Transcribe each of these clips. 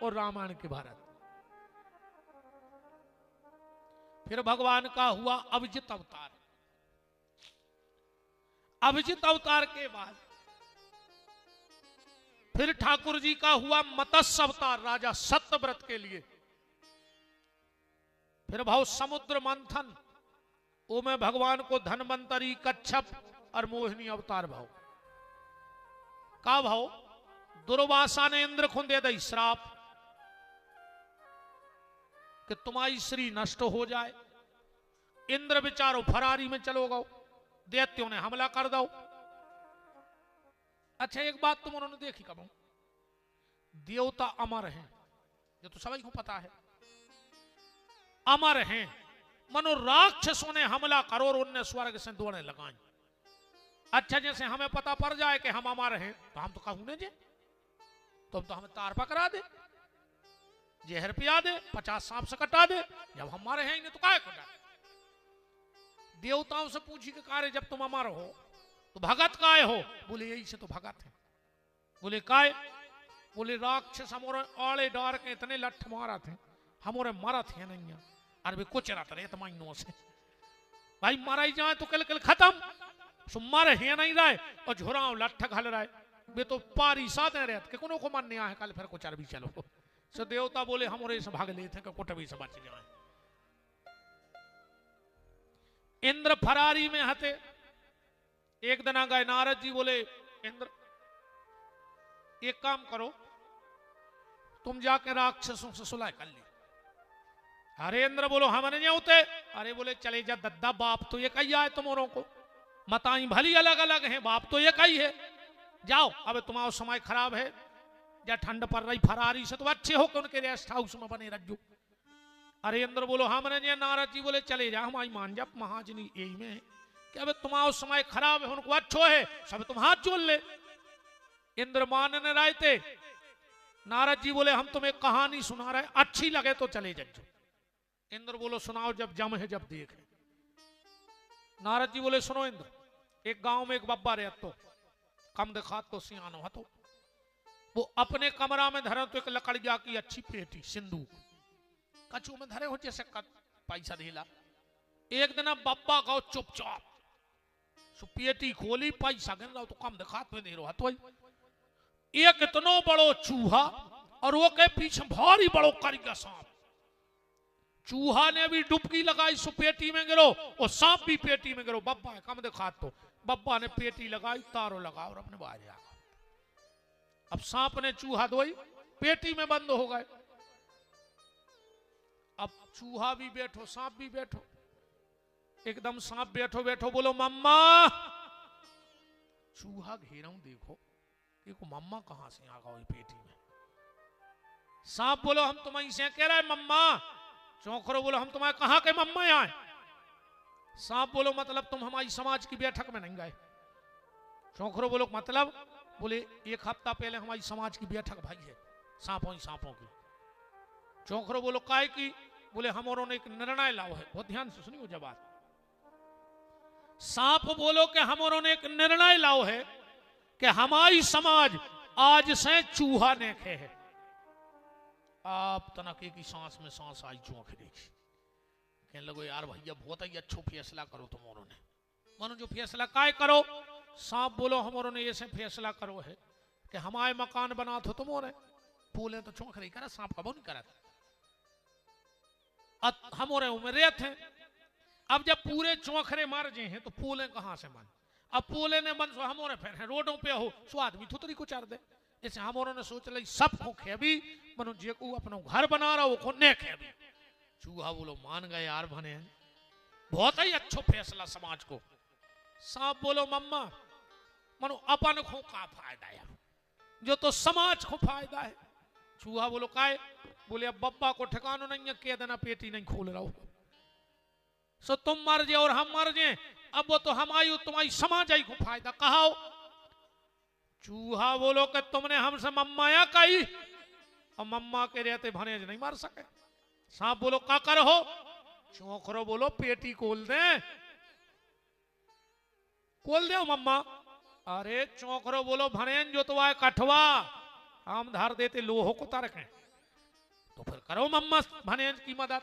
और रामायण के भारत। फिर भगवान का हुआ अभिजित अवतार। अभिजित अवतार के बाद फिर ठाकुर जी का हुआ मत्स्य अवतार राजा सत्यव्रत के लिए। फिर भाव समुद्र मंथन, वो में भगवान को धनवंतरी, कच्छप और मोहिनी अवतार भाव का भाव। दुर्वासा ने इंद्र को दे दी श्राप कि तुम्हारी श्री नष्ट हो जाए। इंद्र बेचारो फरारी में चलो गो, दैत्यों ने हमला कर दो। अच्छा एक बात तुम उन्होंने देखी कब, देवता अमर हैं, ये तो सभी को पता है, अमर हैं। मनो राक्षसों ने हमला करो और उनने स्वर्ग से दौड़े लगाई। अच्छा जैसे हमें पता पड़ जाए कि हम अमर हैं तो हम तो कहूँ जे तुम तो हमें तार पकड़ा दे, जहर पिया दे, 50 सांप से कटा दे। जब हम हमारे हैं तो काय कटा। देवताओं से पूछी कि कार्य जब तुम अमर हो तो भगत काय हो? बोले यही से तो भगत है। बोले काय? बोले राक्षस हमारे आड़े डार के इतने लठ मारा थे, हमारे मारा थे नहीं, अरे वे कुछ रहा थे तमाइनों से। भाई मारा ही जाए तो कल कल खत्म, सो मारे है नहीं रहे और झुराव लठ घल रहा है। वे तो पारी साथ रहते कि को मन नहीं आए कल फिर कुछ भी चलो। सो देवता बोले हमारे से भाग लेते कि कुछ भी से बच जाए। इंद्र फरारी में हते। एक दिन आ गए नारद जी, बोले इंद्र एक काम करो, तुम जाके राक्षसों से सुलह कर ली। अरे इंद्र बोलो हम नहीं होते। अरे बोले चले जा दद्दा, बाप तो एक ही आए तुम्हारों को, मताई भली अलग अलग हैं, बाप तो एक ही है। जाओ अब तुम्हारा समय खराब है, या ठंड पड़ रही फरारी से तो अच्छे हो कि उनके रेस्ट हाउस में बने रखो। अरे इंद्र बोलो हमने नहीं। नारद जी बोले चले जा, हमारी मान जा महाजनी यही में है कि अब तुम्हारा समय खराब है, उनको अच्छो है, सब तुम हाथ जोड़ ले। इंद्र मानने रहे थे। नारद जी बोले हम तुम्हें कहानी सुना रहे, अच्छी लगे तो चले जाओ। इंद्र बोलो सुनाओ, जब जम है जब देख है। नारद जी बोले सुनो इंद्र, एक गांव में एक बब्बा रहे तो कम दिखा तो सियानो हतो। वो अपने कमरा में धरे तो एक लकड़िया की अच्छी पेटी सिंदूक कछू में धरे हो जैसे पैसा ढीला। एक दिन बब्बा गाओ चुपचाप पेटी खोली, पैसा गिन रहा तो कम दिखा तो दे रहा। तो एक इतनो बड़ो चूहा और वो के पीछे भारी बड़ो करिया सांप। चूहा ने भी डुबकी लगाई, सो पेटी में गिरो और सांप भी पेटी में गिरो। बब्बा है कम दिखा तो बब्बा ने पेटी लगाई, तारो लगा और अपने बाहर आ गए। अब सांप ने चूहा धोई, पेटी में बंद हो गए। अब चूहा भी बैठो, सांप भी बैठो। एकदम सांप बैठो बैठो बोलो मम्मा। चूहा घेराऊ देखो कि मम्मा कहां से आ गई पेटी में। सांप बोलो हम तुम्हारी से कह रहे हैं मम्मा। चौखरो बोलो हम तुम्हारे कहां के मम्मा आए। सांप बोलो मतलब तुम हमारी समाज की बैठक में नहीं गए। चौखरो बोलो मतलब? बोले एक हफ्ता पहले हमारी समाज की बैठक भाई है सांपों की। चौखरो बोलो काय की? बोले हमारों ने एक निर्णय लाओ है। बहुत ध्यान से सुनियो जब बात। सांप बोलो कि हमारों ने एक निर्णय लाओ है कि हमारी समाज आज से चूहा ने खे है। आप तनके की सांस में सांस आई चौंक देखी। कहने लगो यार भैया बहुत ही अच्छा फैसला करो तुम्हारों ने। मानो जो फैसला काय करो? सांप बोलो हमारों ने ऐसे फैसला करो है कि हमारे मकान बना तो तुम्हारे फूले तो चौंक रही करा, सांप का वो नहीं करा। हमारे उम्र रहते हैं। अब जब पूरे चौखरे मर जाए हैं तो फूले कहां से मन? अब फूले ने मन सो हमारे फिर है रोडों पे हो सो आदमी थुतरी को चार दे। जैसे हमारों ने सोच ली सबको खेबी, मनो जे को अपना घर बना रहा वो ने खेबी। चूहा बोलो मान गए यार बने, बहुत ही अच्छा फैसला समाज को। सांप बोलो मम्मा मनो अपन को का फायदा है, जो तो समाज को फायदा है। चूहा बोलो काय? बोले अब बब्बा को ठिकानो नहीं है, कह देना पेटी नहीं खोल रहा हो। सो तुम मर जाए और हम मर जाए, अब वो तो हमारी तुम्हारी समाज आई को फायदा कहा। चूहा बोलो कि तुमने हमसे मम्मा या कही, और मम्मा के रहते भनेज नहीं मार सके। सांप बोलो का कर हो? चौखरो बोलो पेटी खोल दे मम्मा। अरे चौखरो बोलो भनेन जो तो आए कठवा हम धर देते लोहो को तरक है। तो फिर करो मम्मा भनेज की मदद।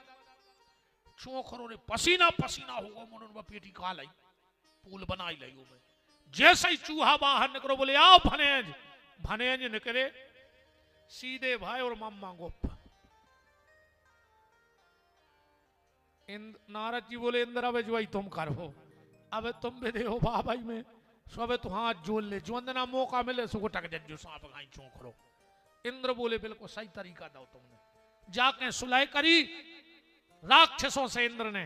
चोखरो ने पसीना पसीना होगा मनोन पेटी का लाई पुल बनाई लाई में जैसे ही चूहा बाहर निकलो बोले आओ भनेज। भनेज निकले सीधे भाई और मम्मा गोप। नारद जी बोले इंद्र अब जो तुम करो अब तुम भी दे भा भाई में सो अब तू हाथ जोड़ ले जो अंदर मौका मिले सो टक जज्जो सांप गाई चोखरो। इंद्र बोले बिल्कुल सही तरीका दो तुमने। जाके सुलह करी राक्षसों से इंद्र ने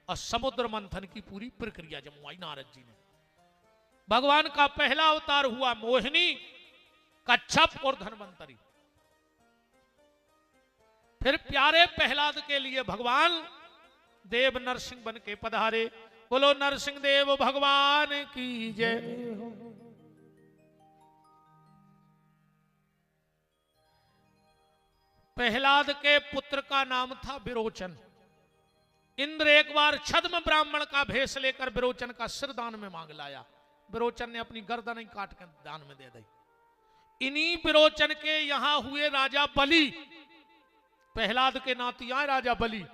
और समुद्र मंथन की पूरी प्रक्रिया जमवाई नारद जी ने। भगवान का पहला अवतार हुआ मोहिनी, कच्छप और धन्वंतरी। फिर प्यारे प्रहलाद के लिए भगवान देव नरसिंह बन के पधारे। बोलो नरसिंह देव भगवान की जय। प्रहलाद के पुत्र का नाम था विरोचन। इंद्र एक बार छद्म ब्राह्मण का भेष लेकर विरोचन का सिर दान में मांग लाया। विरोचन ने अपनी गर्दन ही काट कर दान में दे दी। इन्हीं विरोचन के यहां हुए राजा बलि, प्रहलाद के नाती आए राजा बलि।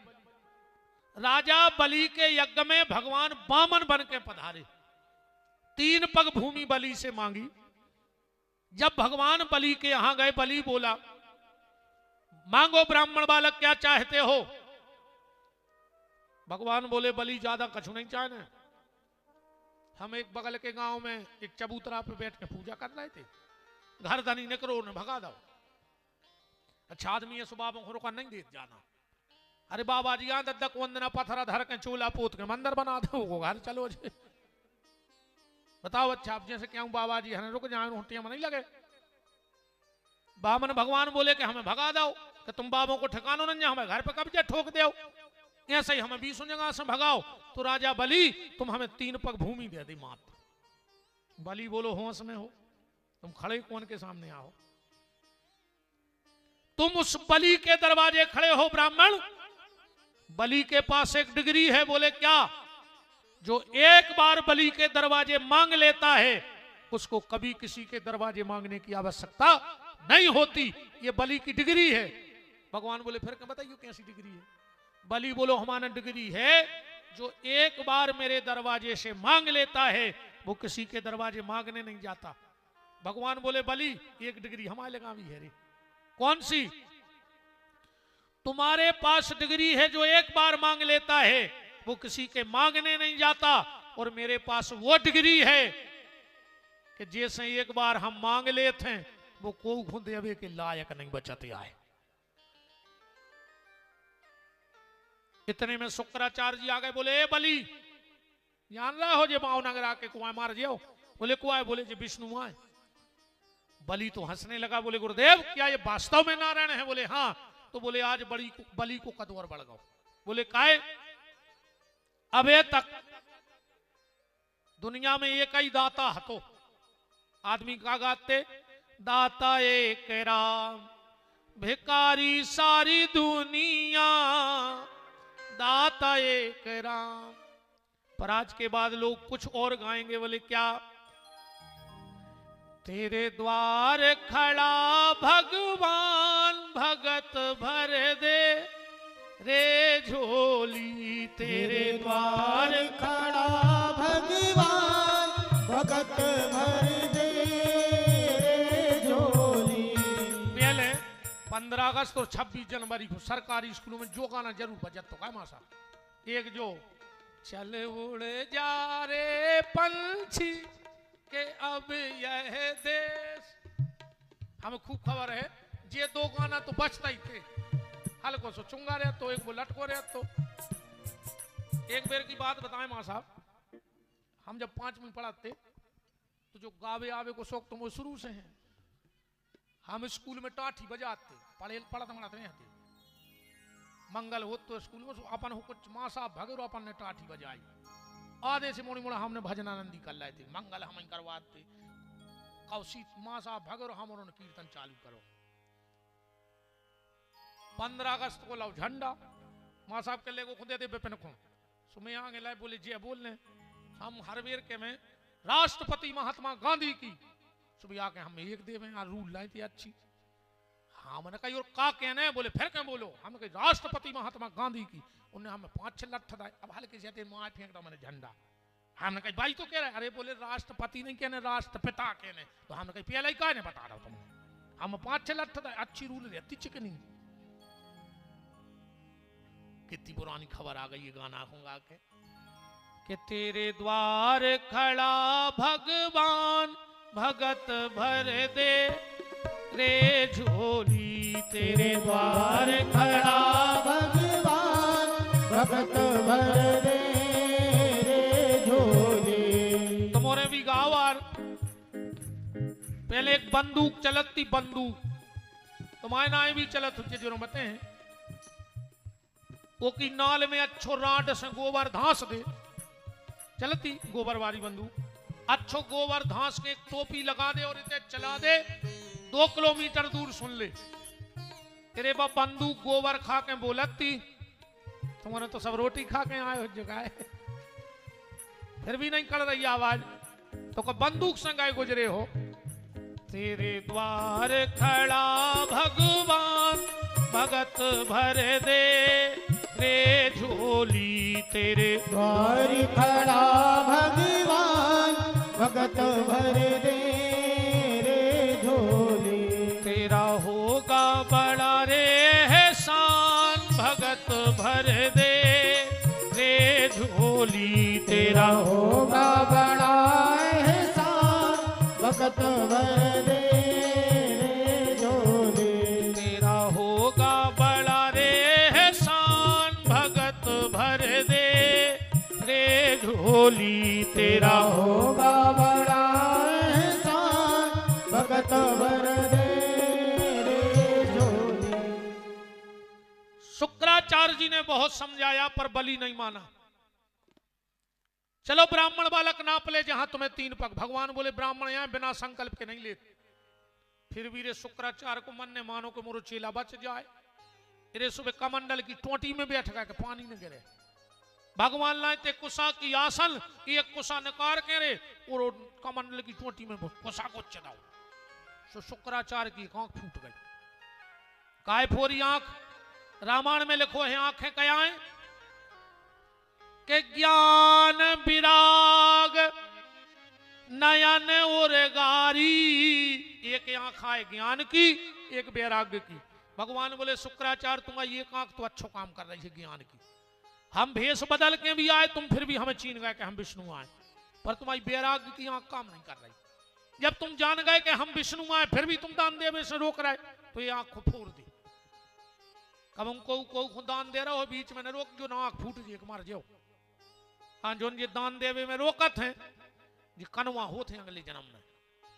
राजा बलि के यज्ञ में भगवान वामन बन के पधारे। 3 पग भूमि बलि से मांगी। जब भगवान बलि के यहां गए बलि बोला मांगो ब्राह्मण बालक क्या चाहते हो। भगवान बोले बलि ज्यादा कछु नहीं चाहने। हम एक बगल के गांव में एक चबूतरा पे बैठ के पूजा कर रहे थे। घर धनी निकलो ने भगा दो। अच्छा आदमी ये सुबह में का नहीं देख जाना। अरे बाबा जी यहाँ दद्दक वंदना पत्थरा धर के चूल्हा पोत के मंदिर बना दो घर चलो जी। बताओ अच्छा आप जैसे क्यों बाबा जी हमें रुक जाए रोटियां में नहीं लगे। बामन भगवान बोले कि हमें भगा दो कि तुम बाबों को ठिकानो नहीं हमें घर पे कब्जे ठोक दो। ऐसे ही हमें 20 जगह से भगाओ। तो राजा बलि तुम हमें 3 पग भूमि दे दी मात्र। बलि बोलो होश में हो तुम खड़े कौन के सामने आओ। तुम उस बलि के दरवाजे खड़े हो ब्राह्मण। बलि के पास एक डिग्री है। बोले क्या। जो एक बार बलि के दरवाजे मांग लेता है उसको कभी किसी के दरवाजे मांगने की आवश्यकता नहीं होती। ये बलि की डिग्री है। भगवान बोले फिर क्या बताइए कैसी डिग्री है। बलि बोलो हमारा डिग्री है जो एक बार मेरे दरवाजे से मांग लेता है वो किसी के दरवाजे मांगने नहीं जाता। भगवान बोले बलि एक डिग्री हमारे लगा भी है रे। कौन सी। तुम्हारे पास डिग्री है जो एक बार मांग लेता है वो किसी के मांगने नहीं जाता। और मेरे पास वो डिग्री है कि जैसे एक बार हम मांग लेते हैं वो को खुद देवे के लायक नहीं बचते आए। इतने में शुक्राचार्य जी आ गए। बोले ए बलि जान रहा हो जे भावनगर आके कुआं मार जाओ। बोले कुआं। बोले जी विष्णु आए। बलि तो हंसने लगा। बोले गुरुदेव क्या ये वास्तव में नारायण है। बोले हाँ। तो बोले आज बलि को कदवर बढ़ गओ। बोले काहे। अबे तक दुनिया में एक ही दाता हतो। आदमी का गाते दाता एक राम भिकारी सारी दुनिया दाता एक राम। पर आज के बाद लोग कुछ और गाएंगे। बोले क्या। तेरे द्वार खड़ा भगवान भगत भर दे रे झोली। तेरे द्वार खड़ा भगवान भगत भर दे रे झोली। पहले 15 अगस्त और 26 जनवरी को सरकारी स्कूलों में जो गाना जरूर बजत तो का मासा। एक जो चल उड़ जा रे पंछी के अब यह देश। हमें खूब खबर है ये 2 गाना तो बचता ही थे। हल्को सो चुंगा रहे तो एक वो लटको रहे तो। एक बेर की बात बताएं मां साहब। हम जब 5वीं पढ़ाते तो जो गावे आवे को शौक तो वो शुरू से है। हम स्कूल में टाठी बजाते पढ़ते नहीं आते। मंगल हो तो स्कूल में अपन हो कुछ मां साहब भगरो अपन ने टाठी बजाई। आधे से मोड़ी मोड़ा हमने भजन आनंदी कर लाए थे। मंगल हम करवाते कौशी मां साहब भगरो हम उन्होंने कीर्तन चालू करो। 15 अगस्त को लाओ झंडा। मां साहब के ले को खुदे दे बेपन को सुमे आगे लाए। बोले जी बोलने हम हर वेर के में राष्ट्रपति महात्मा गांधी की सुबह आके हम एक देवे रूल लाई थी अच्छी। हाँ मैंने कही और का कहने बोले फिर क्या बोलो हम कहे राष्ट्रपति महात्मा गांधी की उन्हें हमें 5-6 लठ दाए अब हल्के से मार फेंक दो मैंने झंडा हमने कही भाई तो कह रहे अरे बोले राष्ट्रपति नहीं कहने राष्ट्रपिता कहने तो हमने कही पहले ही कहा बता रहा तुम हम 5-6 लठ दाए अच्छी रूल रहती चिकनी कितनी पुरानी खबर आ गई ये गाना होगा कि तेरे द्वार खड़ा भगवान भगत भर दे रे झोली तेरे द्वार खड़ा भगवान भगत भर दे रे झोली। तुम्हारे भी गावार पहले एक बंदूक चलत थी बंदूक तुम्हारे नाए भी चलत हुए जो मते हैं वो की नाल में अच्छो राड से गोबर धांस दे चलती गोबर वाली बंदूक अच्छो गोबर धांस के एक टोपी लगा दे और इसे चला दे 2 किलोमीटर दूर सुन ले तेरे बाप बंदूक गोबर खा के बोलती तुम्हारे तो सब रोटी खा के आए हो जगह फिर भी नहीं कर रही आवाज तो कब बंदूक संग आए गुजरे हो तेरे द्वार खड़ा भगवान भगत भर दे रे झोली तेरे द्वार खड़ा भगवान भगत भर दे रे झोली। तेरा होगा बड़ा रे एहसान भगत भर दे रे झोली तेरा होगा बड़ा एहसान भगत भर दे रे झोली। तेरा होगा बड़ा रे एहसान भगत भर दे रे झोली तेरा होगा बड़ा एहसान भगत भर दे रे झोली। शुक्राचार्य जी ने बहुत समझाया पर बलि नहीं माना चलो ब्राह्मण बालक नाप ले जहां तुम्हें 3 पग भगवान बोले ब्राह्मण यहां बिना संकल्प के नहीं लेते फिर भी रे शुक्राचार्य को मन ने मानो कि मोरो चेला बच जाए रे सुबह कमंडल की टोटी में बैठ गया कि पानी न गिरे भगवान लाते कुसा की आसन एक कुसा नकार के रे और कमंडल की टोटी में कुसा को चलाओ सो शुक्राचार्य की आंख फूट गई काय फोरी आंख रामायण में लिखो है आंखें क्या है के ज्ञान विराग नयन और गारी एक आंख है ज्ञान की एक वैराग्य की भगवान बोले शुक्राचार्य तुम्हारी एक आंख तो अच्छा काम कर रही है ज्ञान की हम भेष बदल के भी आए तुम फिर भी हमें चीन गए कि हम विष्णु आए पर तुम्हारी वैराग्य की आंख काम नहीं कर रही जब तुम जान गए कि हम विष्णु आए फिर भी तुम दान देवे से रोक रहे तो ये आंख को फोड़ दी कब हमको दान दे रहा हो बीच में न रोक जो ना आंख फूट जी मार जाओ हाँ जो ये दान देवे में रोकत है जी कनवा होते अगले जन्म में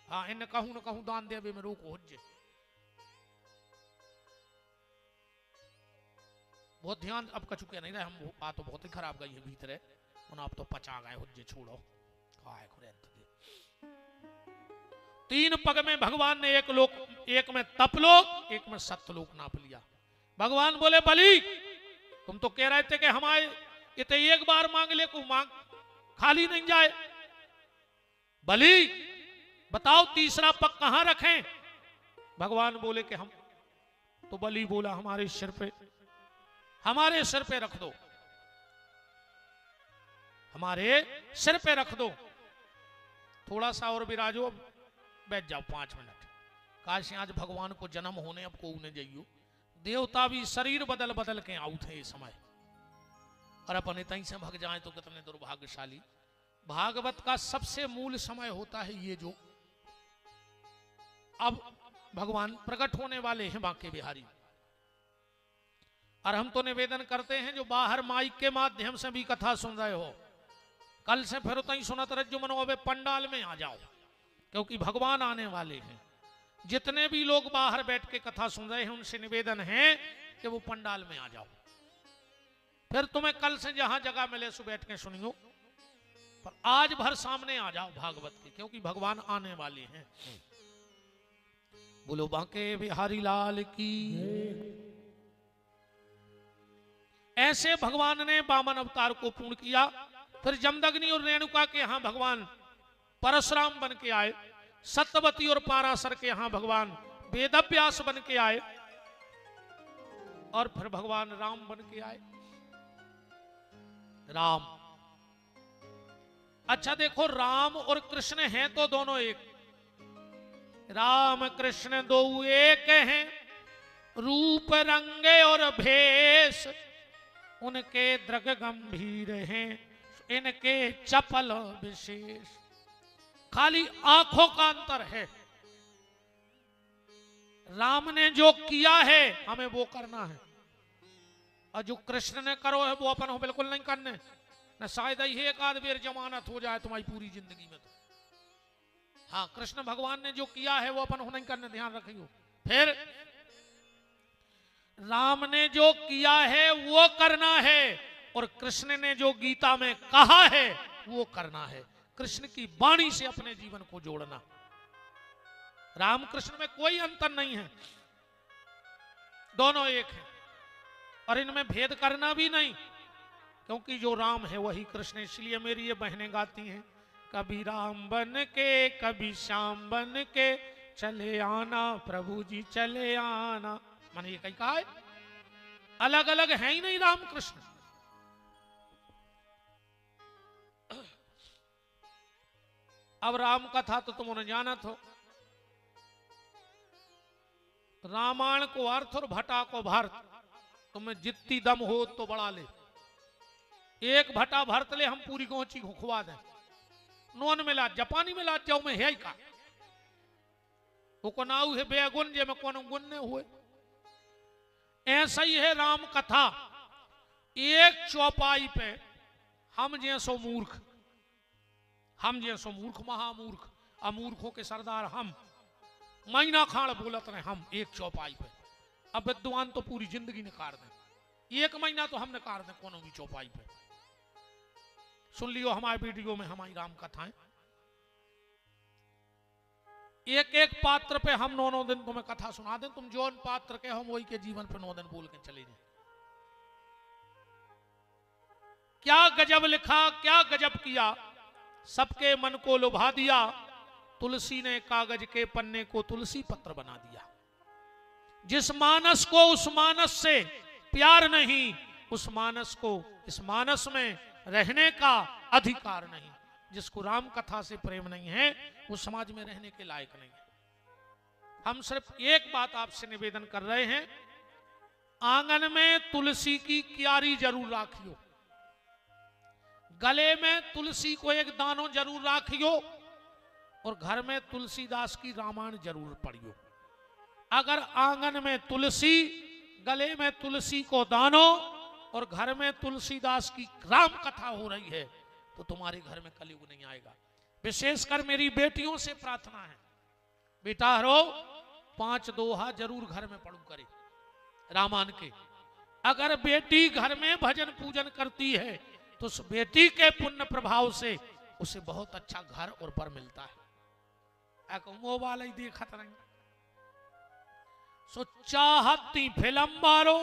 हाँ इन कहूं न कहूं दान देवे में रोक हो जे बहुत ध्यान अब कछु के नहीं रहे हम आ तो बहुत ही खराब गई है भीतर है आप तो पचा गए हो जे छोड़ो काय खुरे 3 पग में भगवान ने एक में तपलोक एक में सत्यलोक नाप लिया भगवान बोले बलि तुम तो कह रहे थे कि हमारे इतने एक बार मांग ले को मांग खाली नहीं जाए बलि बताओ तीसरा पग कहां रखें भगवान बोले कि हम तो बलि बोला हमारे सिर पे रख दो हमारे सिर पे रख दो थोड़ा सा और विराजो बैठ जाओ 5 मिनट काश आज भगवान को जन्म होने अब को उन्हें जाइयो देवता भी शरीर बदल बदल के आउ थे इस समय और अपने तई से भग जाए तो कितने दुर्भाग्यशाली भागवत का सबसे मूल समय होता है ये जो अब भगवान प्रकट होने वाले हैं बांके बिहारी और हम तो निवेदन करते हैं जो बाहर माइक के माध्यम से भी कथा सुन रहे हो कल से फिर तई सुनत रज्जु मनो अबे पंडाल में आ जाओ क्योंकि भगवान आने वाले हैं जितने भी लोग बाहर बैठ के कथा सुन रहे हैं उनसे निवेदन है कि वो पंडाल में आ जाओ फिर तुम्हें कल से जहां जगह मिले सो बैठ के सुनियो पर आज भर सामने आ जाओ भागवत के क्योंकि भगवान आने वाले हैं बोलो बांके बिहारी लाल की ऐसे भगवान ने वामन अवतार को पूर्ण किया फिर जमदग्नि और रेणुका के यहां भगवान परशुराम बन के आए सत्यवती और पाराशर के यहां भगवान वेदव्यास बन के आए और फिर भगवान राम बन के आए। राम, अच्छा देखो, राम और कृष्ण हैं तो दोनों एक। राम कृष्ण दो एक हैं, रूप रंगे और भेष, उनके दृग गंभीर हैं, इनके चपल विशेष। खाली आंखों का अंतर है। राम ने जो किया है हमें वो करना है, और जो कृष्ण ने करो है वो अपन हो बिल्कुल नहीं करने। न शायद ही एक आध बेर जमानत हो जाए तुम्हारी पूरी जिंदगी में तो। हाँ, कृष्ण भगवान ने जो किया है वो अपन हो नहीं करने, ध्यान रखियो। फिर राम ने जो किया है वो करना है, और कृष्ण ने जो गीता में कहा है वो करना है। कृष्ण की वाणी से अपने जीवन को जोड़ना। राम कृष्ण में कोई अंतर नहीं है, दोनों एक हैं, और इनमें भेद करना भी नहीं, क्योंकि जो राम है वही कृष्ण। इसलिए मेरी ये बहनें गाती हैं, कभी राम बन के कभी श्याम बन के चले आना प्रभु जी चले आना। माने ये कहीं कहा है, अलग अलग है ही नहीं राम कृष्ण। अब राम कथा तो तुमने जाना हो, रामायण को अर्थ और भटा को भरत। तुम्हें जितनी दम हो तो बढ़ा ले, एक भटा भरत ले, हम पूरी गोची को खुआ दें। नॉन मिला जापानी मिला जाओ में है का वो को नाउ है बेगुन जे में कौन गुण ने हुए। ऐसा ही है राम कथा, एक चौपाई पे हम जैसो मूर्ख, हम जैसो मूर्ख महामूर्ख, अमूर्खों के सरदार हम, महीना खाड़ बोलत रहे हम एक चौपाई पे। अब विद्वान तो पूरी जिंदगी निकाल दें, एक महीना तो हम निकाल दें कोनो भी चौपाई पे। सुन लियो हमारे वीडियो में हमारी राम कथाएं, एक एक पात्र पे हम 9 दिन तुम्हें कथा सुना दें। तुम जो पात्र के हम वही के जीवन पे 9 दिन बोल के चले जाए। क्या गजब लिखा, क्या गजब किया, सबके मन को लुभा दिया। तुलसी ने कागज के पन्ने को तुलसी पत्र बना दिया। जिस मानस को उस मानस से प्यार नहीं, उस मानस को इस मानस में रहने का अधिकार नहीं। जिसको राम कथा से प्रेम नहीं है वो समाज में रहने के लायक नहीं है। हम सिर्फ एक बात आपसे निवेदन कर रहे हैं, आंगन में तुलसी की क्यारी जरूर राखियो, गले में तुलसी को एक दानो जरूर राखियो, और घर में तुलसीदास की रामायण जरूर पढ़ियो। अगर आंगन में तुलसी, गले में तुलसी को दानो और घर में तुलसीदास की राम कथा हो रही है तो तुम्हारे घर में कलयुग नहीं आएगा। विशेषकर मेरी बेटियों से प्रार्थना है, बेटा रो 5 दोहा जरूर घर में पढ़ू करे रामायण के। अगर बेटी घर में भजन पूजन करती है तो उस बेटी के पुण्य प्रभाव से उसे बहुत अच्छा घर और बर मिलता है। मोबाइल ही देखत नहीं, सो चाहती फिल्म बारो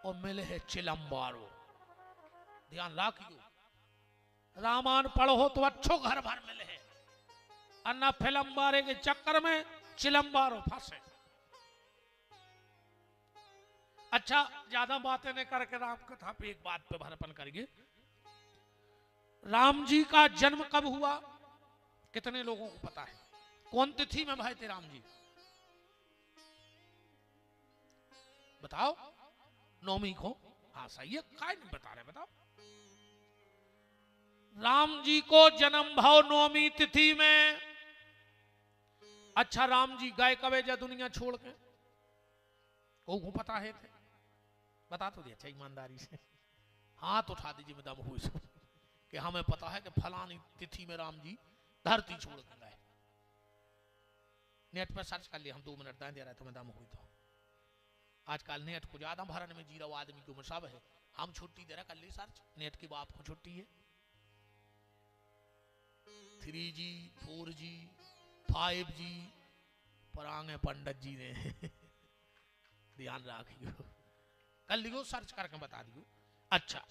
और मिले है चिलम बारो। ध्यान रखियो, रामायण पढ़ो तो अच्छो घर भर मिले है, अन्ना फिल्म बारे के चक्कर में चिलम बारो फंसे। अच्छा, ज्यादा बातें नहीं करके राम कथा पे एक बात पे भरपन करेंगे। राम जी का जन्म कब हुआ कितने लोगों को पता है? कौन तिथि में भाई थे राम जी? बताओ। 9वीं को? हाँ सही है, काय नहीं बता रहे, बताओ। राम जी को जन्म भाव 9वीं तिथि में। अच्छा, राम जी गए कबे जा दुनिया छोड़ के? को पता है थे? बता तो दिया अच्छा ईमानदारी से, हाथ उठा दीजिए मैं दम हुई कि हमें पता है कि फलानी तिथि में राम जी धरती छोड़ के गए। नेट पर सर्च कर लिया, हम 2 मिनट दे रहे थे, मैं दम हुई तो। आजकल नेट को ज्यादा भरने में जीरो आदमी को सब है, हम छुट्टी दे रहे, कर ली सर्च, नेट की बाप को छुट्टी है। 3G 4G 5G पर आगे पंडित जी ने ध्यान रखियो, कर लियो सर्च करके बता दियो। अच्छा,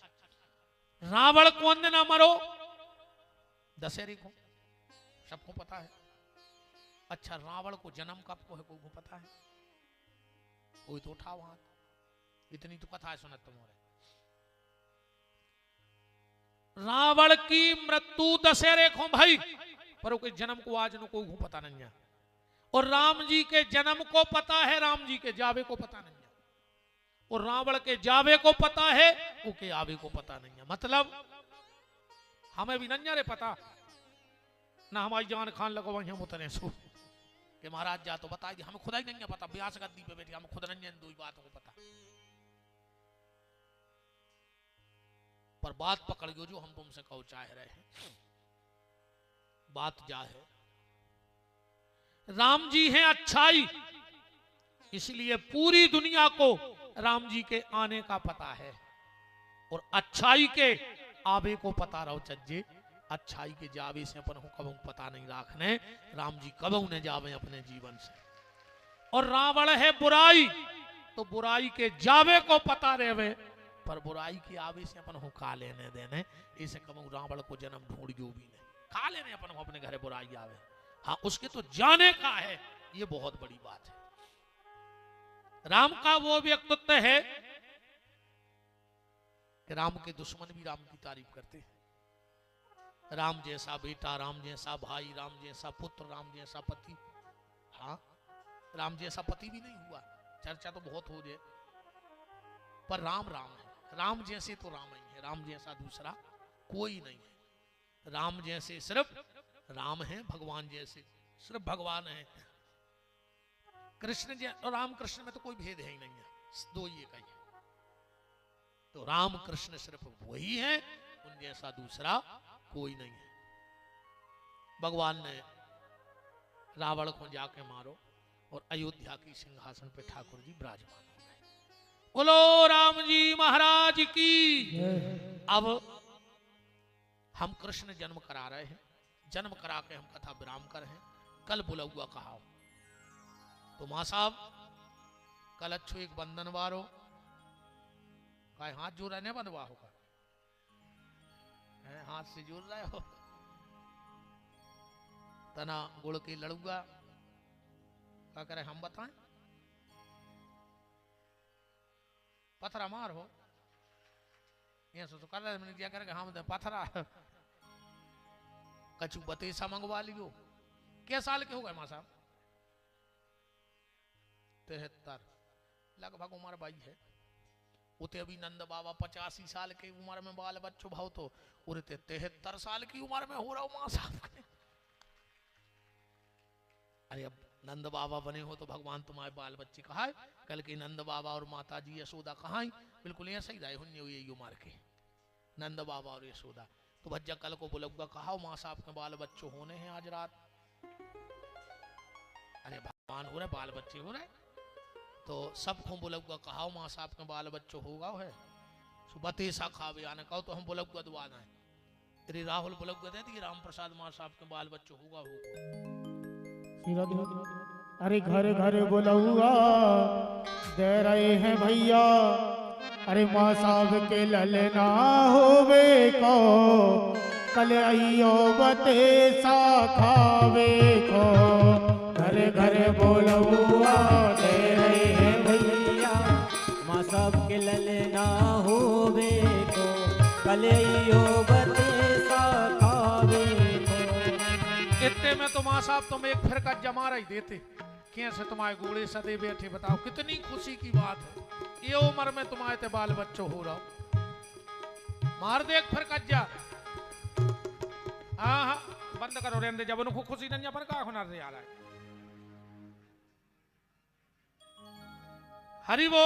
रावण कौन दिन मरो? दशहरे को, सबको पता है। अच्छा, रावण को जन्म कब को है को पता है? कोई तो उठाओ हाथ। इतनी तो कथा है सुनत तुम्हारे। रावण की मृत्यु दशहरे को भाई पर उसके जन्म को आज को पता नहीं है, और राम जी के जन्म को पता है, राम जी के जावे को पता नहीं है, और रावण के जावे को पता है, उसके आवे को पता नहीं है। मतलब हमें भी नहीं रे पता ना, हमारी जान खान लगो वही हम उतरे सो कि महाराज जा तो बता दी, हमें खुदा ही नहीं है पता। ब्यास गद्दी पे बैठी हमें खुद नहीं है दो बातों को पता, पर बात पकड़ गयो जो हम तुमसे कहो चाह रहे हैं। बात जा है, राम जी हैं अच्छाई, इसलिए पूरी दुनिया को राम जी के आने का पता है, और अच्छाई के आवे को पता रहो चज्जे। अच्छाई के जावे से अपन को कबू पता नहीं राखने, राम जी कबू ने जावे अपने जीवन से। और रावण है बुराई, तो बुराई के जावे को पता रहे, पर बुराई के आवे से अपन को खा लेने देने। इसे कबू रावण को जन्म ढूंढ जो भी ने खा लेने अपन को अपने घर बुराई आवे। हाँ, उसके तो जाने का है, ये बहुत बड़ी बात है। राम का वो व्यक्तित्व है कि राम के दुश्मन भी राम की तारीफ करते हैं। राम जैसा बेटा, राम जैसा भाई, राम जैसा पुत्र, राम जैसा पति। हाँ, राम जैसा पति भी नहीं हुआ, चर्चा तो बहुत हो जाए, पर राम राम है। राम जैसे तो राम ही है, राम जैसा दूसरा कोई नहीं है। राम जैसे सिर्फ राम है, भगवान जैसे सिर्फ भगवान है। कृष्ण और राम कृष्ण में तो कोई भेद है ही नहीं है, दो ही एक ही है। तो राम कृष्ण सिर्फ वही है, उन जैसा दूसरा कोई नहीं है। भगवान ने रावण को जाके मारो और अयोध्या की सिंहासन पे ठाकुर जी विराजमान हो गए। बोलो राम जी महाराज की। अब हम कृष्ण जन्म करा रहे हैं, जन्म करा के हम कथा विराम कर हैं। कल बुला हुआ कहा तो मां साहब कल अच्छो एक बंधन वारो का हाथ जोड़ रहे बंधवा होगा, हाथ से जोड़ रहे हो तना गुड़ के लड़ुआ क्या करे हम बताएं, पथरा मार हो ये तो कर रहे मैंने क्या करे हम पथरा कछु बतेसा मंगवा लियो। क्या साल के हो गए मां साहब? 73 लगभग उम्र भाई है। उते अभी नंद बाबा 85 साल के उम्र में बाल बच्चों भाव तो उड़ते 73 साल की उम्र में हो रहा हूं मां साहब के। अरे अब नंद बाबा बने हो तो भगवान तुम्हारे बाल बच्चे कहा है, कल के नंद बाबा और माता जी यशोदा कहा है, बिल्कुल ऐसा ही रहे हुए यही उम्र के नंद बाबा और यशोदा। तो भज्जा कल को बुलगुआ कहा मां साहब के बाल बच्चों होने हैं आज रात। अरे भगवान हो रहे बाल बच्चे हो रहे, तो सबको बुलगुआ कहा मां साहब के बाल बच्चों होगा है बतेसा खावे आने कहो तो हम बुलगुआ दुआना है। तेरे राहुल बुलगुआ दे दी राम प्रसाद मां साहब के बाल बच्चों होगा अरे घर घर बुलौआ दे रहे हैं भैया, अरे माँ साहब के ललना होवे को कल आइयो बतेसा खावे को। घर घर बुलौआ दे रहे हैं भैया, माँ साहब के ललना होवे को कल आइयो बतेसा खावे को। इतने में तो मां साहब तुम एक फिर का जमा रही देते, कैसे तुम्हारे घोड़े सदे बैठे, बताओ कितनी खुशी की बात है। ये उम्र में तुम्हारे ते बाल बच्चों हो रहा मार दे एक फिर कज्जा। हाँ हाँ बंद करो रहने जब उनको खुशी नहीं पर का होना आ रहा है। हरि वो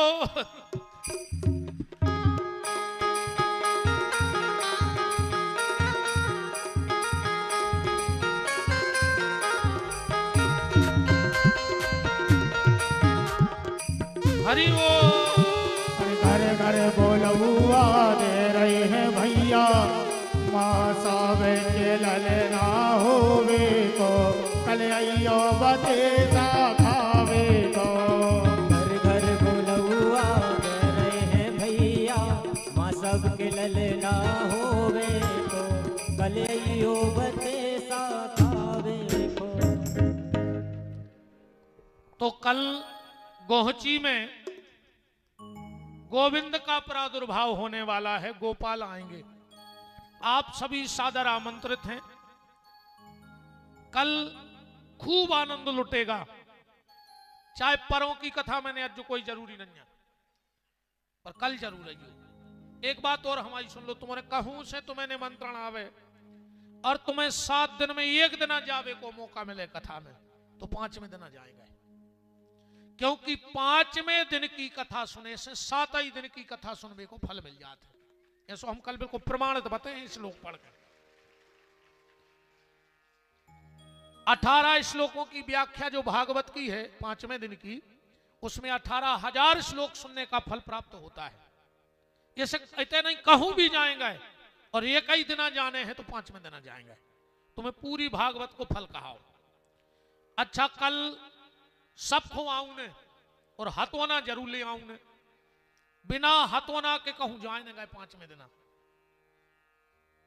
हरि वो घर घर बुलौआ दे रहे हैं भैया, माँ साहब के ललना होवे को कल आइयो बतेसा खावे को। घर घर बुलौआ दे रहे हैं भैया, माँ साहब के ललना होवे को कल आइयो बतेसा खावे को। तो कल गोहची में गोविंद का प्रादुर्भाव होने वाला है, गोपाल आएंगे। आप सभी सादर आमंत्रित हैं। कल खूब आनंद लुटेगा। चाहे परों की कथा मैंने आज जो कोई जरूरी नहीं है, पर कल जरूर है। एक बात और हमारी सुन लो, तुम्हारे कहूं से तुम्हें निमंत्रण आवे और तुम्हें 7 दिन में 1 दिन जावे को मौका मिले कथा में, तो 5वें दिन जाएगा। क्योंकि 5वें दिन की कथा सुने से 7 दिन की कथा सुनने को फल मिल जाता है। ऐसा हम कल बिल्कुल प्रमाणित बताए श्लोक पढ़कर। 18 श्लोकों की व्याख्या जो भागवत की है 5वें दिन की, उसमें 18,000 श्लोक सुनने का फल प्राप्त होता है। ये इतने नहीं, कहूं भी जाएंगे और एक ही दिन जाने हैं तो 5वें दिन जाएंगे। तुम्हें पूरी भागवत को फल कहा। अच्छा, कल सबको आऊं ने और हथोना जरूर ले आऊं ने। बिना हथोना के कहूं जाने गए 5वें दिन।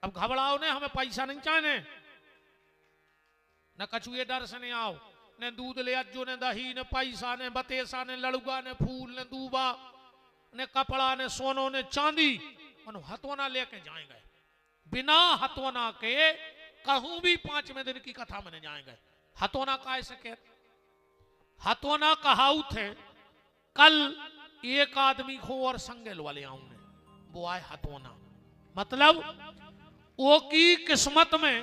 अब घबराओ ने, हमें पैसा नहीं चाहिए, न कछुए डर से नहीं आओ, ने दूध ले अज्जो, ने दही, ने पैसा, ने बतेसा, ने लड़ुआ, ने फूल, ने दूबा, ने कपड़ा, ने सोनो, ने चांदी, मनो हथोना लेके जाएंगे। बिना हथोना के कहूं भी 5वें दिन की कथा में जाएंगे। हथोना का ऐसे कहते, हथोना कहाऊ थे। कल एक आदमी को और संगेल वाले आऊं ने, वो आए हथोना। मतलब वो की किस्मत में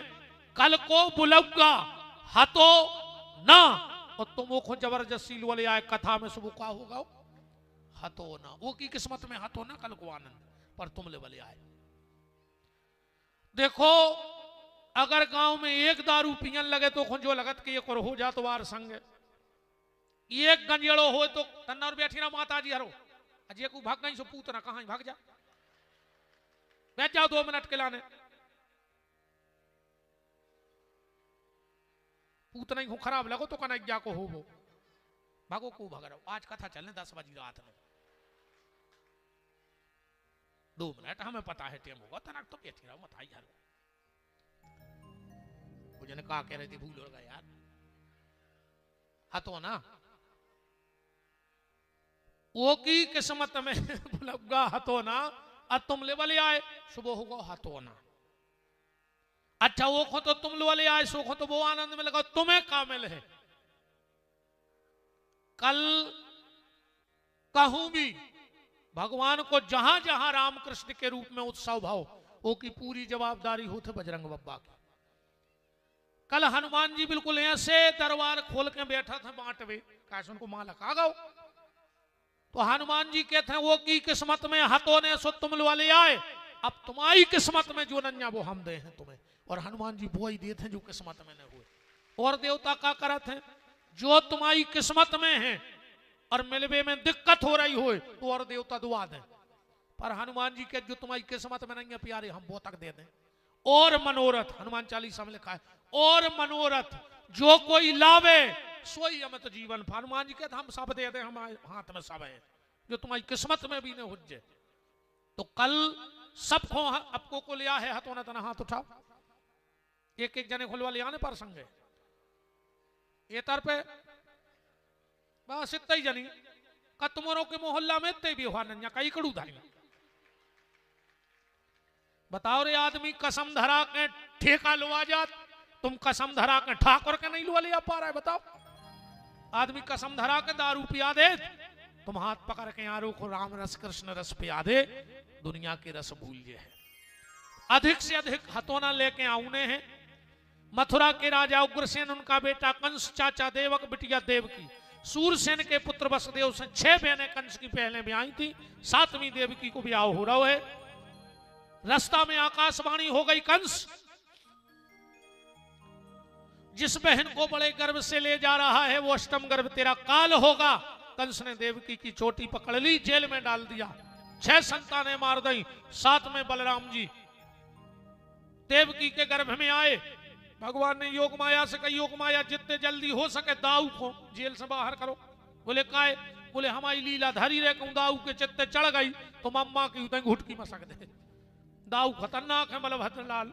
कल को बुलौगा हतो ना, और तुम वो को जबरदस्ती वाले आए कथा में सुबह का होगा हतो ना। वो की किस्मत में हतो ना कल को आनंद, पर तुम ले वाले आए। देखो, अगर गांव में एक दारू पियन लगे तो जो लगत कि एक और हो जा तो वार संग, एक गंजेड़ो हो तो तन्ना और बैठी ना माता जी हरो अजय को भाग गई सो पूत ना कहां भाग जा, बैठ जाओ 2 मिनट के लाने। पूत नहीं हो खराब लगो तो कन्हैया को हो वो भागो को भाग रहा। आज कथा चलने 10 बजे रात में 2 मिनट हमें पता है टेम होगा, तनक तो बैठी रहो मत आई हरो। मुझे कहा कह रहे थे भूल हो गया यार, हतो ना वो की किस्मत में लगा हतो ना, और तुम ले वाले आए सुबह होगा हतो ना। अच्छा, वो को तो तुम वाले आए सो को तो वो आनंद में लगा, तुम्हें कामिल है। कल कहूं भी भगवान को जहां जहां रामकृष्ण के रूप में उत्सव भाव, वो की पूरी जवाबदारी होते बजरंग बब्बा की। कल हनुमान जी बिल्कुल ऐसे दरबार खोल के बैठा था बांटवे, काश उनको मां लगा गो। तो हनुमान जी कहते हैं वो की किस्मत में हतो ने सो तुम वाले आए, अब तुम्हारी किस्मत में जो नन्या वो हम दे हैं तुम्हें। और हनुमान जी वो ही देते हैं जो किस्मत में न हुए। और देवता का करत है, जो तुम्हारी किस्मत में है और मिलवे में दिक्कत हो रही हो तो और देवता दुआ दें। पर हनुमान जी के जो तुम्हारी किस्मत में नहीं है प्यारे, हम वो तक दे दें। और मनोरथ, हनुमान चालीसा में लिखा है, और मनोरथ जो कोई लावे सोई हमें तो जीवन। हनुमान जी कहते हम सब दे दें, हमारे हाथ में सब है, जो तुम्हारी किस्मत में भी न हुज्जे। तो कल सबको आपको को लिया है हथों ना तना हाथ उठाओ, एक एक जने खुलवा लिया पर संगे ये तर पे बस इतना ही जनी कतमोरों के मोहल्ला में इतने भी हुआ नन्या कई कड़ू धारी। बताओ रे आदमी कसम धरा के ठेका लुआ जात, तुम कसम धरा के ठाकुर के नहीं लुआ लिया पा रहा है। बताओ, आदमी कसम धरा के दारू पिया दे, तुम हाथ पकड़ के यारों को राम रस कृष्ण रस पिया दे, दुनिया के रस भूल जे है। अधिक से अधिक हथोना लेके आउने हैं। मथुरा के राजा उग्रसेन, उनका बेटा कंस, चाचा देवक, बिटिया देवकी, सूरसेन के पुत्र वसुदेव से 6 बहनें कंस की पहले ब्याही थी, 7वीं देवकी को ब्याह हो रहा है। रास्ता में आकाशवाणी हो गई, कंस जिस बहन को बड़े गर्व से ले जा रहा है वो अष्टम गर्भ तेरा काल होगा। कंस ने देवकी की चोटी पकड़ ली, जेल में डाल दिया, 6 संतानें मार दी। साथ में बलराम जी देवकी के गर्भ में आए। भगवान ने योग माया से कही, योग माया जितने जल्दी हो सके दाऊ को जेल से बाहर करो। बोले काहे? बोले हमारी लीला धरी रहे कहूं दाऊ के चित्ते चढ़ गई तो मम्मा की उतनी घुटकी मसक दे। दाऊ खतरनाक है बलभद्र लाल।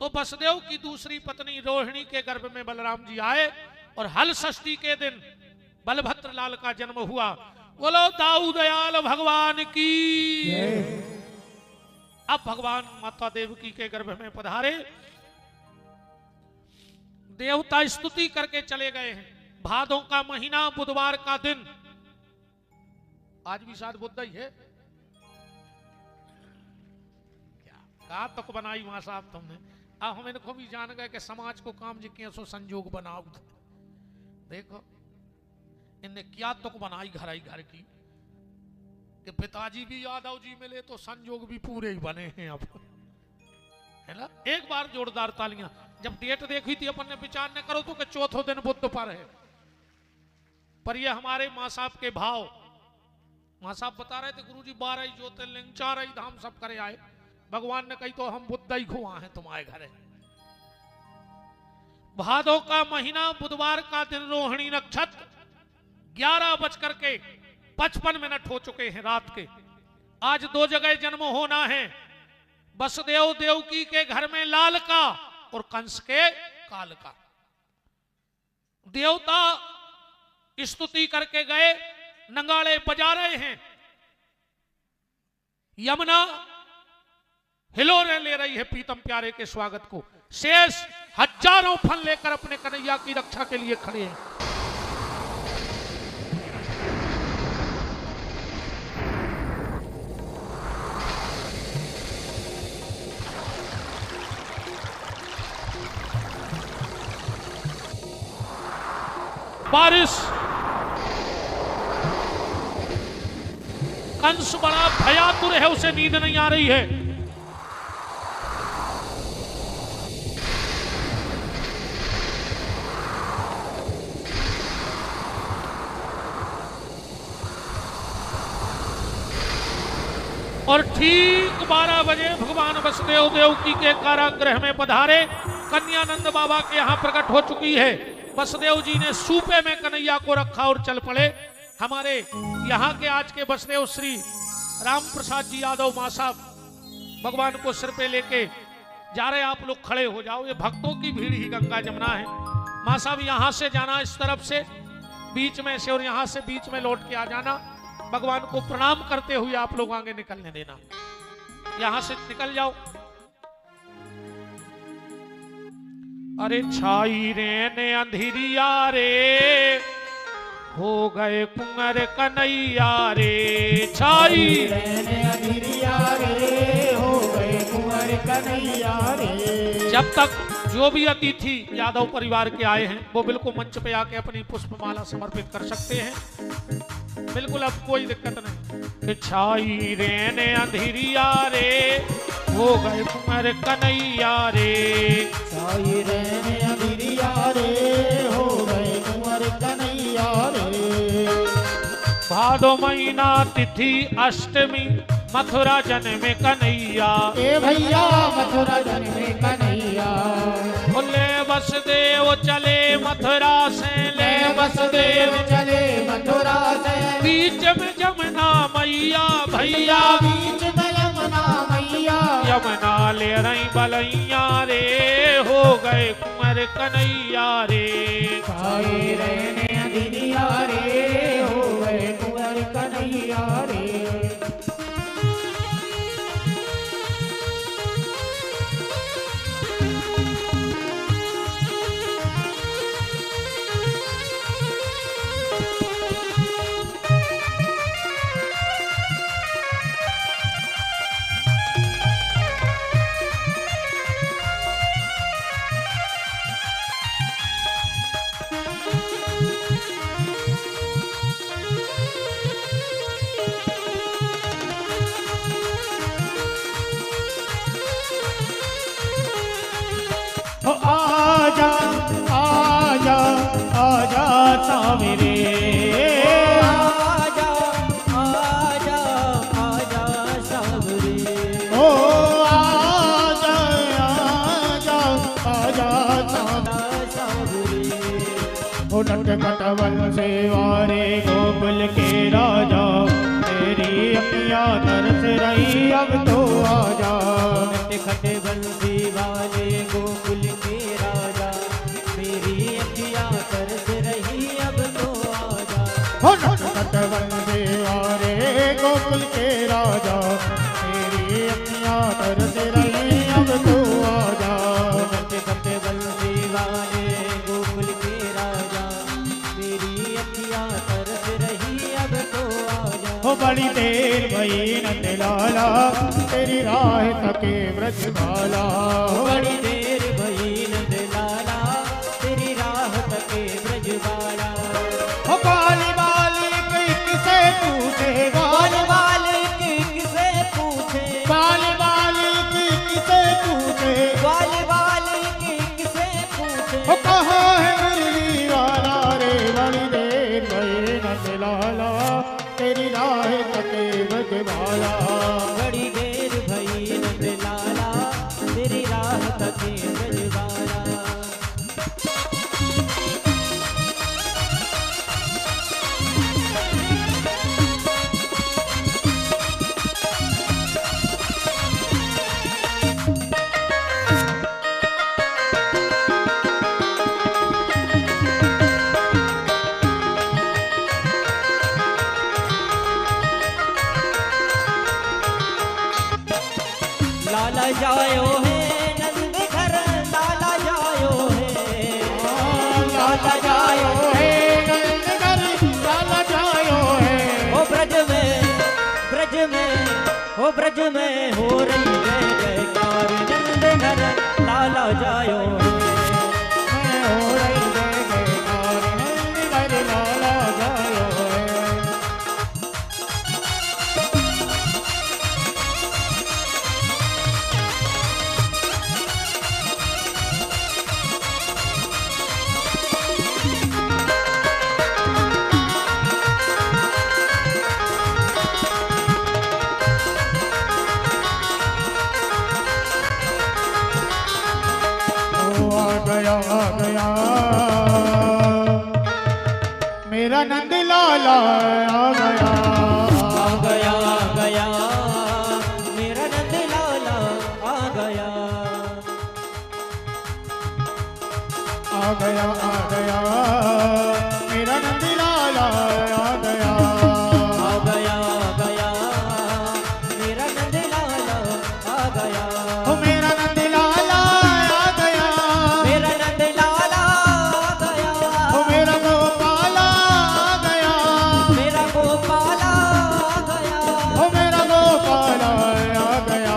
तो वसुदेव की दूसरी पत्नी रोहिणी के गर्भ में बलराम जी आए और हल षष्ठी के दिन बलभद्र लाल का जन्म हुआ। बोलो दाऊ दयाल भगवान की। अब भगवान माता देवकी के गर्भ में पधारे, देवता स्तुति करके चले गए हैं। भादों का महीना, बुधवार का दिन, आज भी शायद बुध ही है क्या, कहा तक बनाई वहां साहब तुमने। अब हम इनको भी जान गए कि समाज को काम जी किया सो संजोग बनाओ। देखो इनने क्या तुक बनाई घर आई घर की कि पिताजी भी यादव जी मिले तो संजोग भी पूरे ही बने हैं अब, है ना। एक बार जोरदार तालियां। जब डेट देखी थी अपन ने विचार न करो तो कि चौथो दिन बुध पर है, पर ये हमारे मां साहब के भाव, मां साहब बता रहे थे गुरुजी 12 ज्योतिर्लिंग 4 धाम सब करे आए। भगवान ने कही तो हम बुद्ध ही खुआ हैं तुम्हारे घरे। भादों का महीना, बुधवार का दिन, रोहिणी नक्षत्र, 11:55 हो चुके हैं रात के। आज 2 जगह जन्म होना है, वसुदेव देवकी के घर में लाल का और कंस के काल का। देवता स्तुति करके गए, नगाड़े बजा रहे हैं, यमुना हिलोरे ले रही है पीतम प्यारे के स्वागत को। शेष हजारों फन लेकर अपने कन्हैया की रक्षा के लिए खड़े हैं। बारिश, कंस बड़ा भयातुर है, उसे नींद नहीं आ रही है। और ठीक 12 बजे भगवान वसुदेव देवकी के कारागृह में पधारे। कन्यानंद बाबा के यहां प्रकट हो चुकी है। वसुदेव जी ने सूपे में कन्हैया को रखा और चल पड़े। हमारे यहाँ के आज के वसुदेव श्री राम प्रसाद जी यादव मां साहब भगवान को सिर पे लेके जा रहे। आप लोग खड़े हो जाओ, ये भक्तों की भीड़ ही गंगा जमुना है। मां साहब यहाँ से जाना, इस तरफ से बीच में से, और यहाँ से बीच में लौट के आ जाना। भगवान को प्रणाम करते हुए आप लोग आगे निकलने देना। यहां से निकल जाओ। अरे छाई रे ने अंधेरिया रे, हो गए कुंवर कन्हैया रे। छाई रे ने अंधेरिया रे, हो गए कुंवर कन्हैया रे। जब तक जो भी अतिथि यादव परिवार के आए हैं वो बिल्कुल मंच पे आके अपनी पुष्पमाला समर्पित कर सकते हैं, बिल्कुल अब कोई दिक्कत नहीं। छाई रे ने अंधेरिया रे, हो गए कुंवर कन्हैया रे। छाई रे ने अंधेरिया रे, हो गए कुंवर कन्हैया रे। भादो महीना तिथि अष्टमी, मथुरा जन्मे कन्हैया। ए भैया मथुरा जन्मे कन्हैया। ले वसुदेव चले मथुरा से, ले वसुदेव चले मथुरा से। बीच में यमुना मैया भैया, बीच में यमुना मैया। यमुना ले रही बलैया रे, हो गए कुंवर कन्हैया रे। छाई रे ने अंधेरिया रे, हो गए कुंवर कन्हैया रे। आजा आजा आजा सावरे, आजा आजा आजा सावरे। ओ आजा आजा आजा सावरे। ओ नटखट वंशे वारे गोकुल के राजा, तेरी अखियाँ तरस रही अब तो आजा। नटखट बंसी वाले गोकुल के राजा, मेरी अखियाँ तरस रही अब तो आजा। हो नटखट वंशे गोकुल के राजा, मेरी अखियां तरस रही अब तो आजा। करते करते बंसी वाले गोकुल के राजा, मेरी अखियां तरस रही अब तो आजा। हो बड़ी देर भई नंद लाला, तेरी राह तके ब्रजबाला। बड़ी देर भई नंद लाला, तेरी राह तके ब्रजबाला। हो बाली बाली किसे पूछे, बाली बाली किसे पूछे, बाली बाली किसे पूछे, बाली बाली किसे पूछे। हो कहाँ है मुरली वाला रे। बड़ी देर भई नंद लाला, तेरी राह तके ब्रजबाला। बड़ी देर भई नंद लाला, तेरी राह तके ब्रजबाला। लाला जायो है नंद घर, लाला जायो है, लाला जायो है नंद घर, लाला जायो है। ओ ब्रज में, ओ ब्रज में हो रही जय जयकार। नंद घर लाला जायो है, मैं हो रही जय जयकार, नंद घर लाला जायो है। आ गया मेरा नंद लाला आ गया। आ गया आ गया मेरा नंद लाला आ गया। आ गया आ गया मेरा नंद लाला आ गया। आ गया आ गया मेरा नंद लाला आ गया। ओ मेरा नंद लाला आ गया, मेरा नंद लाला आ गया। ओ मेरा गोपाला आ गया, मेरा गोपाला आ गया। ओ मेरा गोपाला आ गया।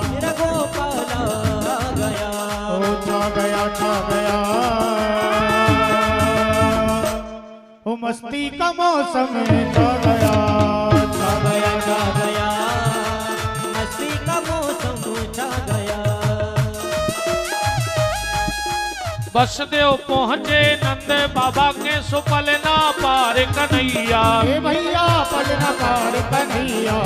मेरा गोपाला आ गया। ओ छा गया छा गया, ओ मस्ती का मौसम छा गया। छा गया छा गया मस्ती का मौसम छा गया। बसदेव पहुँचे नंद बाबा के सुपल ना पार कन्हैया। ए भैया पलना पार कन्हैया,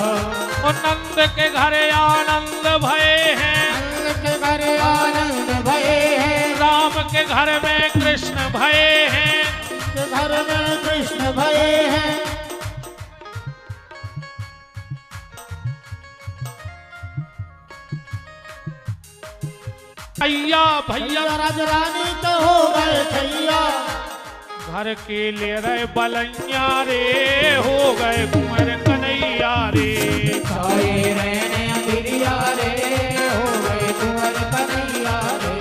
और नंद के घर आनंद भये हैं। नंद के घर आनंद भये हैं, राम के घर में कृष्ण भये हैं। के घर में कृष्ण भये हैं। भैया भैया राजरानी तो हो गए छैया, घर के ले रहे बलैया रे, हो गए कुंवर कन्हैया रे। छाए रहने अंधिरिया रे, हो गए कुंवर कन्हैया रे।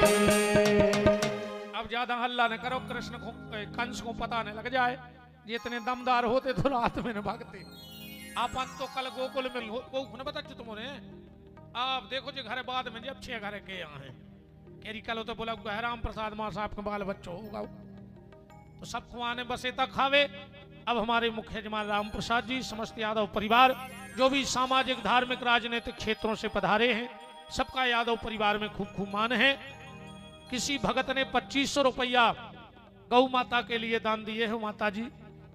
अब ज्यादा हल्ला न करो, कृष्ण को कंस को पता न लग जाए। जितने दमदार होते तो रात में न भागते। आपन तो कल गोकुल में गोकुल बता तुम्हारे आप देखो जो घर बाद में जब 6 घर के यहाँ है केरी कल तो बोला राम प्रसाद मां साहब के बाल बच्चों होगा तो सबको आने बसे तक खावे। अब हमारे मुख्य जमाल राम प्रसाद जी समस्त यादव परिवार जो भी सामाजिक धार्मिक राजनीतिक क्षेत्रों से पधारे हैं सबका यादव परिवार में खूब खूब मान है। किसी भगत ने 2500 रुपया गौ माता के लिए दान दिए हैं, माता जी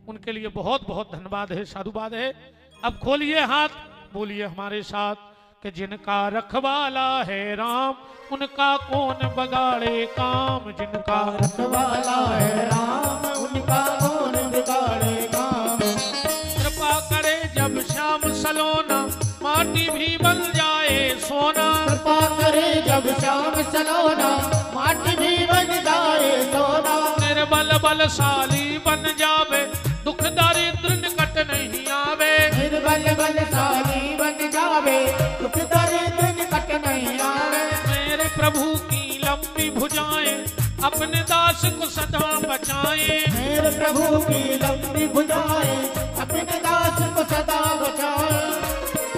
उनके लिए बहुत बहुत धन्यवाद है, साधुवाद है। अब खोलिए हाथ, बोलिए हमारे साथ कि जिनका रखवाला है राम उनका कौन बगाड़े काम। जिनका रखवाला है राम उनका कौन बिगाड़े काम। कृपा करे जब श्याम सलोना माटी भी बन जाए सोना। कृपा करे जब श्याम सलोना माटी भी बन जाए सोना। निर्बल बलशाली बन जावे दुख दारिद्र निकट नहीं आवे। निर्बल बल बलशाली बन जावे, दुख दर्द निकट नहीं आवे। मेरे प्रभु की लंबी भुजाएं अपने दास को सदा बचाए। मेरे प्रभु की लंबी भुजाएं अपने दास को सदा बचाए।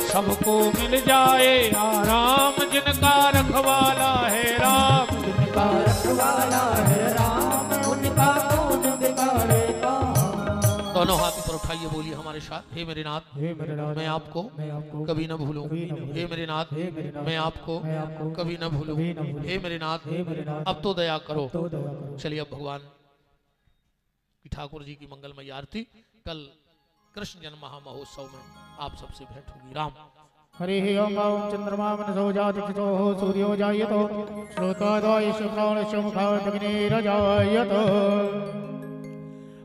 सबको मिल जाए आराम जिनका रखवाला है राम। जिनका रखवाला है राम, उनका कौन बिगाड़ेगा। दोनों हाथ ऊपर उठाइए, बोलिए हमारे साथ, हे मेरे नाथ हे मेरे नाथ, मैं आपको कभी न भूलूं। हे मेरे नाथ मैं आपको कभी न भूलूं। हे मेरे नाथ अब तो दया करो। चलिए अब भगवान की ठाकुर जी की मंगलमय आरती कल कृष्ण जन्म महामहोत्सव में आप सबसे भेंट होगी। राम हरि ओम चंद्रमा मनसो जातिक्षो सूर्यो जायतो श्रोतादय शुक्राणशो मुखाग्निरजायतो।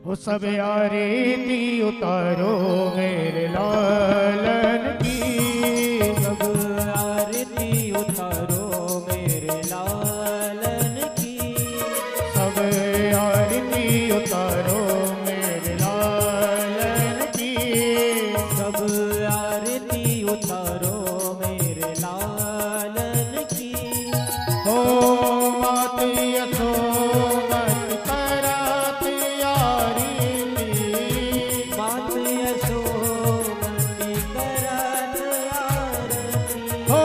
उस सब आरती उतारो मेरे लालन की। सब आरती उतारो मेरे लालन की। सब आरती उतारो मेरे लालन की। सब आरती उतारो मेरे लालन की। हो मात यशोमत करत आरती। मात यशोमती करत आरती। हो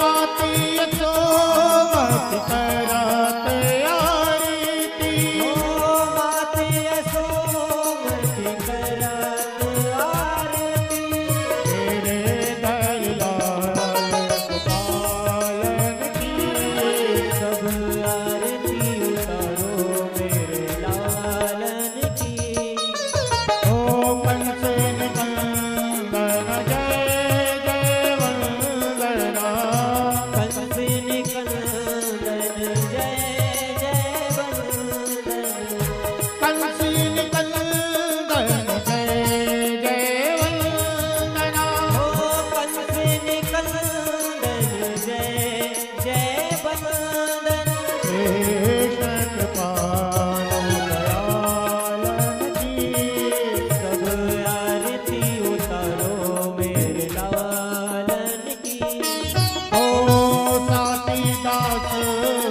मात यशोमत करत आरती। ओ मात यशोमती करत आरती। तेरे दयाल गोपालन की। सब आरती उतारो मेरे लालन की। ओ कंस निकंदन जय जय वंदना। कंस निकंदन जय जय वंदन। कंस निकंदन जय जय वंदना। ओ कंस निकंदन जय जय वंदन। कृष्ण कृपाल दयालन की। सब आरती उतारो मेरे लालन की। ओ साथी दास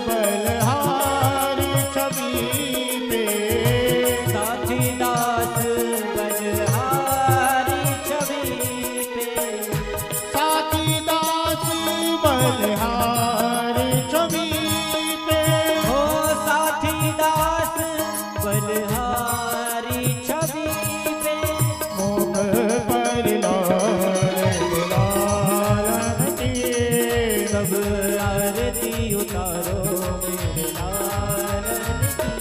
बलहारी छवि पे। साथी दास बलहारी छवि पे। साथी दास बलहारी छवि पे। ओ साथी दास बलहारी छवि पे। मुख पर लालन की। सब आरती उतारो मेरे लालन की।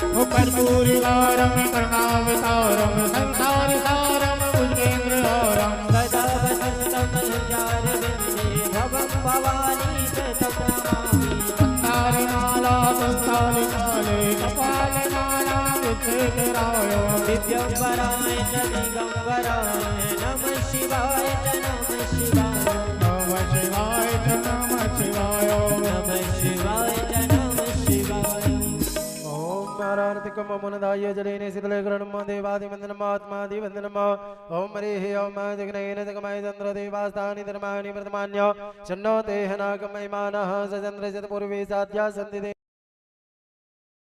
ओ कर्पूर गारम करुणावतारम संसार सारम भुजगेन्द्रहारम। सदा वसन्तं हृदयारविन्दे भवं भवानी सततं नमामि। तारिमाला पुष्पालिकाले कपालमाला विचित्राय। दिव्यंबराय च दिगंबराय नमः शिवाय च नमः शिवाय। नमः शिवाय च नमः शिवाय। नमः शिवाय च नमः शिवाय। ओम पारार्थिकम मुनदाय जलेने शीतले ग्रणम देवादि वंदनम आत्मादि वंदनम। ओम हरिः ओम जगनैन जगमय चंद्र देवास्तानि धर्माणि वर्तमान्य शन्नो ते हनाकमयमानः सचंद्र शतपूर्वे साध्या सन्ति।